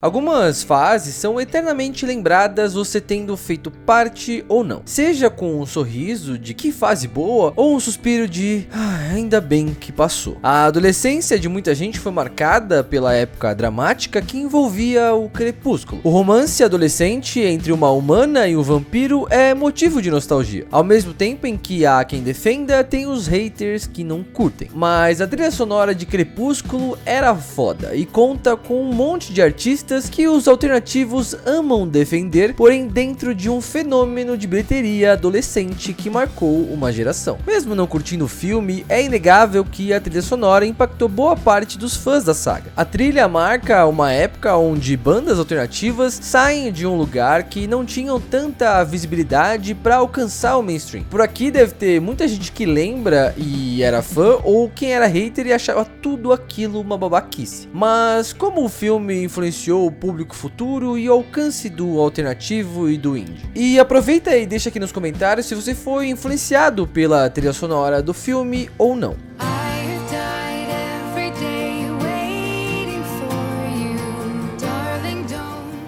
Algumas fases são eternamente lembradas, você tendo feito parte ou não, seja com um sorriso de que fase boa ou um suspiro de ainda bem que passou. A adolescência de muita gente foi marcada pela época dramática que envolvia o crepúsculo. O romance adolescente entre uma humana e um vampiro é motivo de nostalgia, ao mesmo tempo em que há quem defenda, tem os haters que não curtem. Mas a trilha sonora de Crepúsculo era foda e conta com um monte de artistas que os alternativos amam defender, porém dentro de um fenômeno de bilheteria adolescente que marcou uma geração. Mesmo não curtindo o filme, é inegável que a trilha sonora impactou boa parte dos fãs da saga. A trilha marca uma época onde bandas alternativas saem de um lugar que não tinham tanta visibilidade para alcançar o mainstream. Por aqui deve ter muita gente que lembra e era fã, ou quem era hater e achava tudo aquilo uma babaquice. Mas como o filme influenciou o público futuro e o alcance do alternativo e do indie. E aproveita e deixa aqui nos comentários se você foi influenciado pela trilha sonora do filme ou não.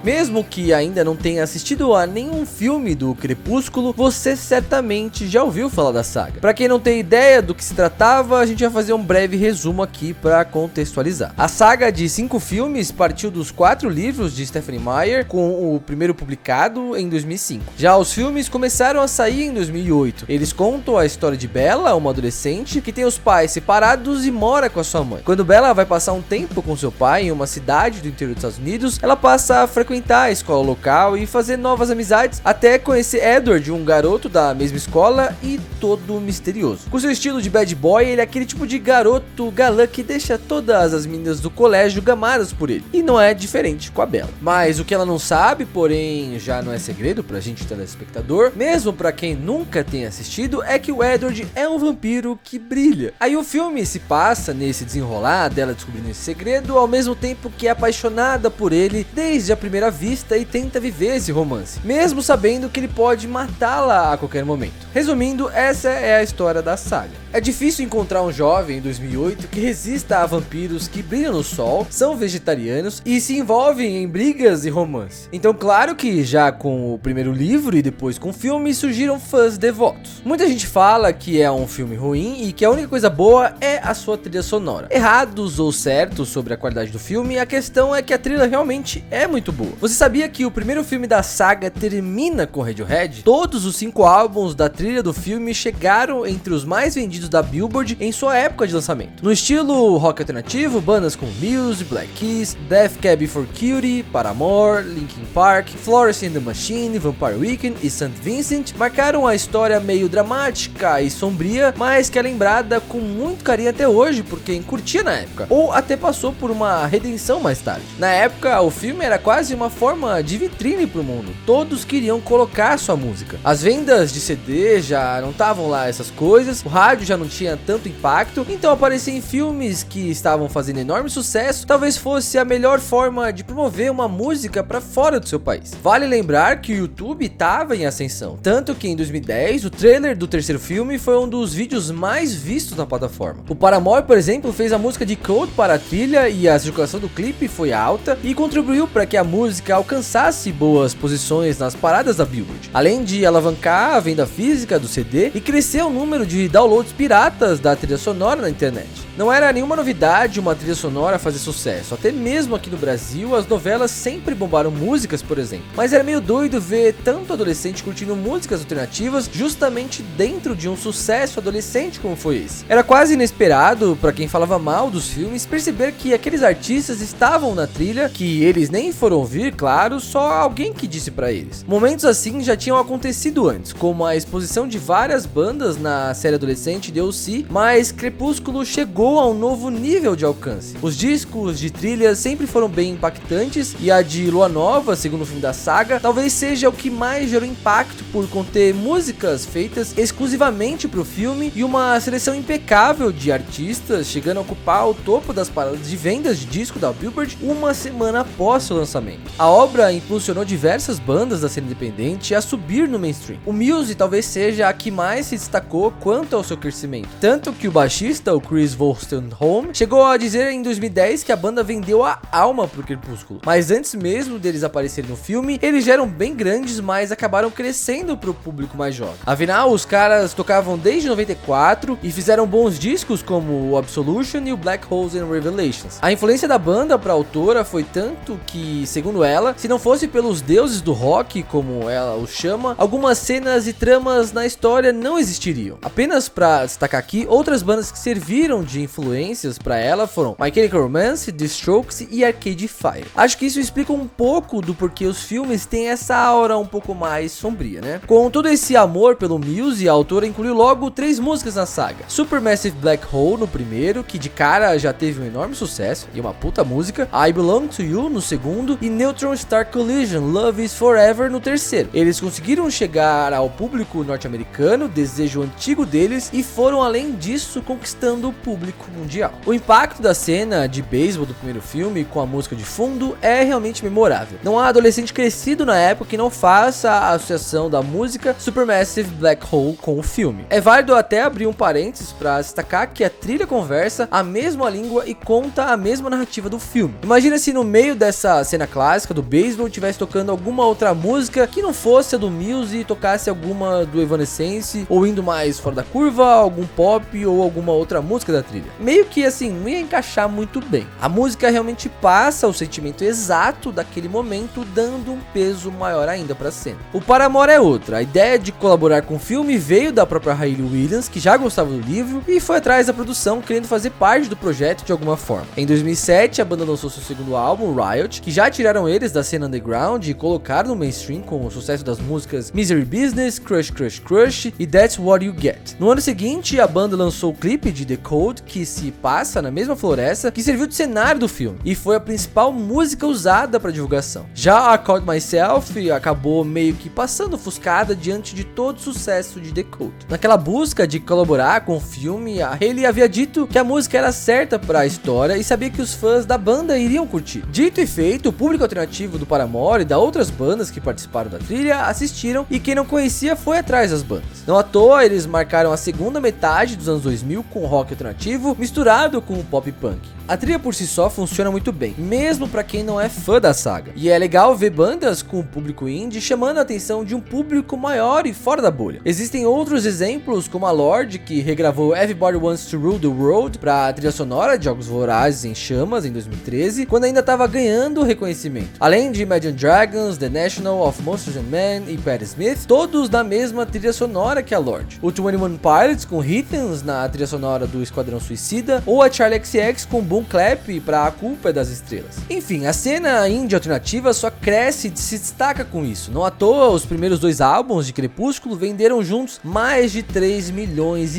Mesmo que ainda não tenha assistido a nenhum filme do Crepúsculo, você certamente já ouviu falar da saga. Para quem não tem ideia do que se tratava, a gente vai fazer um breve resumo aqui para contextualizar. A saga de 5 filmes partiu dos 4 livros de Stephenie Meyer, com o primeiro publicado em 2005. Já os filmes começaram a sair em 2008. Eles contam a história de Bella, uma adolescente que tem os pais separados e mora com a sua mãe. Quando Bella vai passar um tempo com seu pai em uma cidade do interior dos Estados Unidos, ela passa a frequentar a escola local e fazer novas amizades, até conhecer Edward, um garoto da mesma escola e todo misterioso. Com seu estilo de bad boy, ele é aquele tipo de garoto galã que deixa todas as meninas do colégio gamadas por ele, e não é diferente com a Bella. Mas o que ela não sabe, porém já não é segredo pra gente telespectador, mesmo pra quem nunca tenha assistido, é que o Edward é um vampiro que brilha. Aí o filme se passa nesse desenrolar dela descobrindo esse segredo, ao mesmo tempo que é apaixonada por ele desde a primeira vista e tenta viver esse romance, mesmo sabendo que ele pode matá-la a qualquer momento. Resumindo, essa é a história da saga. É difícil encontrar um jovem em 2008 que resista a vampiros que brilham no sol, são vegetarianos e se envolvem em brigas e romance. Então claro que já com o primeiro livro e depois com o filme surgiram fãs devotos. Muita gente fala que é um filme ruim e que a única coisa boa é a sua trilha sonora. Errados ou certos sobre a qualidade do filme, a questão é que a trilha realmente é muito boa. Você sabia que o primeiro filme da saga termina com Radiohead? Todos os 5 álbuns da trilha do filme chegaram entre os mais vendidos da Billboard em sua época de lançamento. No estilo rock alternativo, bandas como Muse, Black Keys, Death Cab for Cutie, Paramore, Linkin Park, Florence and the Machine, Vampire Weekend e St. Vincent marcaram a história meio dramática e sombria, mas que é lembrada com muito carinho até hoje por quem curtia na época, ou até passou por uma redenção mais tarde. Na época, o filme era quase uma forma de vitrine pro mundo. Todos queriam colocar sua música. As vendas de CD já não estavam lá essas coisas, o rádio já não tinha tanto impacto, então aparecer em filmes que estavam fazendo enorme sucesso talvez fosse a melhor forma de promover uma música para fora do seu país. Vale lembrar que o YouTube estava em ascensão, tanto que em 2010 o trailer do terceiro filme foi um dos vídeos mais vistos na plataforma. O Paramore, por exemplo, fez a música de Cold para a trilha e a circulação do clipe foi alta e contribuiu para que a música alcançasse boas posições nas paradas da Billboard, além de alavancar a venda física do CD e crescer o número de downloads piratas da trilha sonora na internet. Não era nenhuma novidade uma trilha sonora fazer sucesso, até mesmo aqui no Brasil as novelas sempre bombaram músicas, por exemplo, mas era meio doido ver tanto adolescente curtindo músicas alternativas justamente dentro de um sucesso adolescente como foi esse. Era quase inesperado para quem falava mal dos filmes perceber que aqueles artistas estavam na trilha, que eles nem foram ouvir, claro, só alguém que disse para eles. Momentos assim já tinham acontecido antes, como a exposição de várias bandas na série adolescente The O.C., mas Crepúsculo chegou a um novo nível de alcance. Os discos de trilha sempre foram bem impactantes e a de Lua Nova, segundo filme da saga, talvez seja o que mais gerou impacto por conter músicas feitas exclusivamente para o filme e uma seleção impecável de artistas, chegando a ocupar o topo das paradas de vendas de disco da Billboard uma semana após seu lançamento. A obra impulsionou diversas bandas da cena independente a subir no mainstream. O Muse talvez seja a que mais se destacou quanto ao seu crescimento, tanto que o baixista, o Chris Wolstenholme, chegou a dizer em 2010 que a banda vendeu a alma pro Crepúsculo. Mas antes mesmo deles aparecerem no filme, eles já eram bem grandes, mas acabaram crescendo pro público mais jovem. Afinal, os caras tocavam desde 94 e fizeram bons discos como o Absolution e o Black Holes and Revelations. A influência da banda pra autora foi tanto que, segundo ela, se não fosse pelos deuses do rock, como ela os chama, algumas cenas e tramas na história não existiriam. Apenas pra destacar aqui, outras bandas que serviram de influências pra ela foram My Chemical Romance, The Strokes e Arcade Fire. Acho que isso explica um pouco do porquê os filmes têm essa aura um pouco mais sombria, né? Com todo esse amor pelo Muse, a autora incluiu logo 3 músicas na saga. Supermassive Black Hole no primeiro, que de cara já teve um enorme sucesso e uma puta música, I Belong to You no segundo e Neutron Star Collision Love is Forever no terceiro. Eles conseguiram chegar ao público norte-americano, desejo antigo deles, e foram além disso conquistando o público mundial. O impacto da cena de beisebol do primeiro filme com a música de fundo é realmente memorável. Não há adolescente crescido na época que não faça a associação da música Supermassive Black Hole com o filme. É válido até abrir um parênteses para destacar que a trilha conversa a mesma língua e conta a mesma narrativa do filme. Imagina se no meio dessa cena clássica do beisebol tivesse tocando alguma outra música que não fosse a do Muse e tocasse alguma do Evanescence, ou indo mais fora da curva, algum pop ou alguma outra música da trilha. Meio que assim, não ia encaixar muito bem. A música realmente passa o sentimento exato daquele momento, dando um peso maior ainda pra cena. O Paramore é outra. A ideia de colaborar com o filme veio da própria Hayley Williams, que já gostava do livro, e foi atrás da produção, querendo fazer parte do projeto de alguma forma. Em 2007, a banda lançou seu segundo álbum, Riot, que já tiraram eles da cena underground e colocaram no mainstream com o sucesso das músicas Misery Business, Crush Crush Crush e That's What You Get. No ano seguinte, a banda lançou o clipe de The Code, que se passa na mesma floresta que serviu de cenário do filme, e foi a principal música usada para divulgação. Já a Caught Myself acabou meio que passando ofuscada diante de todo o sucesso de The Code. Naquela busca de colaborar com o filme, a Hayley havia dito que a música era certa para a história e sabia que os fãs da banda iriam curtir. Dito e feito, o público alternativo do Paramore e da outras bandas que participaram da trilha assistiram, e quem não conhecia foi atrás das bandas. Não à toa, eles marcaram a segunda metade dos anos 2000 com rock alternativo misturado com o pop punk. A trilha por si só funciona muito bem, mesmo pra quem não é fã da saga. E é legal ver bandas com o público indie chamando a atenção de um público maior e fora da bolha. Existem outros exemplos, como a Lorde, que regravou Everybody Wants to Rule the World pra trilha sonora de Jogos Vorazes em Chamas em 2013, quando ainda estava ganhando reconhecimento. Além de Imagine Dragons, The National, Of Monsters and Men e Patti Smith, todos na mesma trilha sonora que a Lorde. O 21 Pilots com Rhythms na trilha sonora do Esquadrão Suicida, ou a Charli XCX com Boom Clap pra A Culpa é das Estrelas. Enfim, a cena indie alternativa só cresce e se destaca com isso. Não à toa, os primeiros 2 álbuns de Crepúsculo venderam juntos mais de 3,5 milhões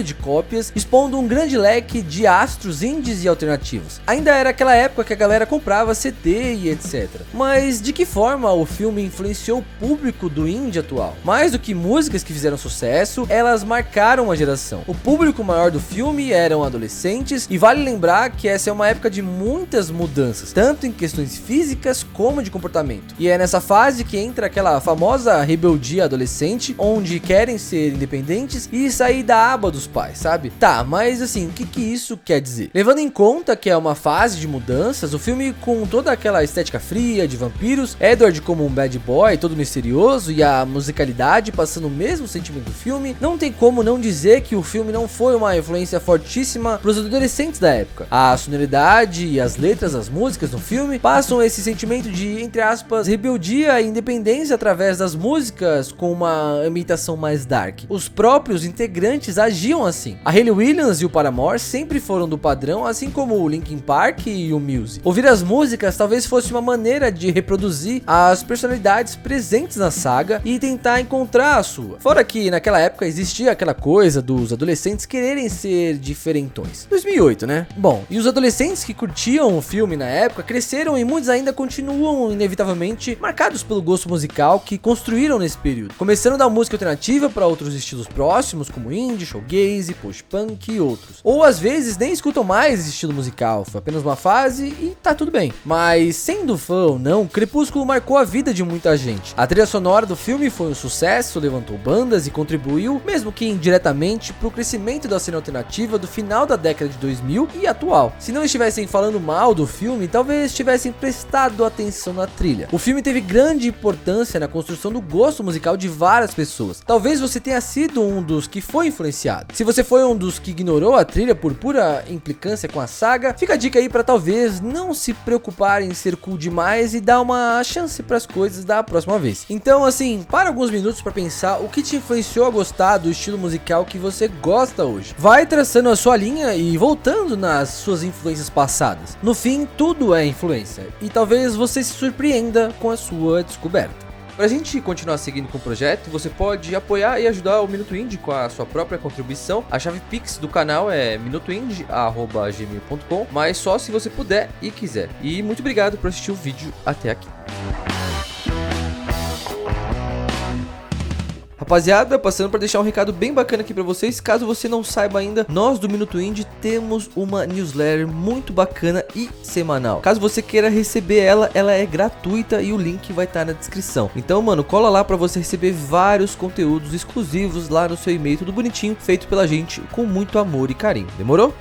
de cópias, expondo um grande leque de astros indies e alternativos. Ainda era aquela época que a galera comprava CD e etc. Mas de que forma o filme influenciou o público do indie atual? Mais do que músicas que fizeram sucesso, elas marcaram uma geração. O público maior do filme eram adolescentes, e vale lembrar que essa é uma época de muitas mudanças, tanto em questões físicas como de comportamento. E é nessa fase que entra aquela famosa rebeldia adolescente, onde querem ser independentes e sair da aba dos pais, sabe? Tá, mas assim, o que isso quer dizer? Levando em conta que é uma fase de mudanças, o filme com toda aquela estética fria de vampiros, Edward como um bad boy, todo misterioso, e a musicalidade passando o mesmo sentimento do filme, não tem como não dizer que o filme não foi uma influência fortíssima pros adolescentes da época. A sonoridade e as letras das músicas no filme passam esse sentimento de, entre aspas, rebeldia e independência através das músicas com uma imitação mais dark. Os próprios integrantes agiam assim. A Hayley Williams e o Paramore sempre foram do padrão, assim como o Linkin Park e o Muse. Ouvir as músicas talvez fosse uma maneira de reproduzir as personalidades presentes na saga e tentar encontrar a sua. Fora que naquela época existia aquela coisa dos adolescentes quererem ser diferentões. 2008, né? Bom, e os adolescentes que curtiam o filme na época cresceram, e muitos ainda continuam inevitavelmente marcados pelo gosto musical que construíram nesse período, começando da música alternativa para outros estilos próximos como indie, showgaze, post-punk e outros. Ou às vezes nem escutam mais esse estilo musical, foi apenas uma fase e tá tudo bem. Mas sendo Sendo fã ou não, Crepúsculo marcou a vida de muita gente. A trilha sonora do filme foi um sucesso, levantou bandas e contribuiu, mesmo que indiretamente, para o crescimento da cena alternativa do final da década de 2000 e atual. Se não estivessem falando mal do filme, talvez tivessem prestado atenção na trilha. O filme teve grande importância na construção do gosto musical de várias pessoas. Talvez você tenha sido um dos que foi influenciado. Se você foi um dos que ignorou a trilha por pura implicância com a saga, fica a dica aí para talvez não se preocupar em ser cool demais e dar uma chance para as coisas da próxima vez. Então, assim, para alguns minutos para pensar o que te influenciou a gostar do estilo musical que você gosta hoje. Vai traçando a sua linha e voltando nas suas influências passadas. No fim, tudo é influência e talvez você se surpreenda com a sua descoberta. Pra gente continuar seguindo com o projeto, você pode apoiar e ajudar o Minuto Indie com a sua própria contribuição. A chave Pix do canal é minutoindie@gmail.com, mas só se você puder e quiser. E muito obrigado por assistir o vídeo até aqui. Rapaziada, passando para deixar um recado bem bacana aqui para vocês. Caso você não saiba ainda, nós do Minuto Indie temos uma newsletter muito bacana e semanal. Caso você queira receber ela é gratuita e o link vai estar na descrição. Então, mano, cola lá para você receber vários conteúdos exclusivos lá no seu e-mail, tudo bonitinho, feito pela gente com muito amor e carinho. Demorou?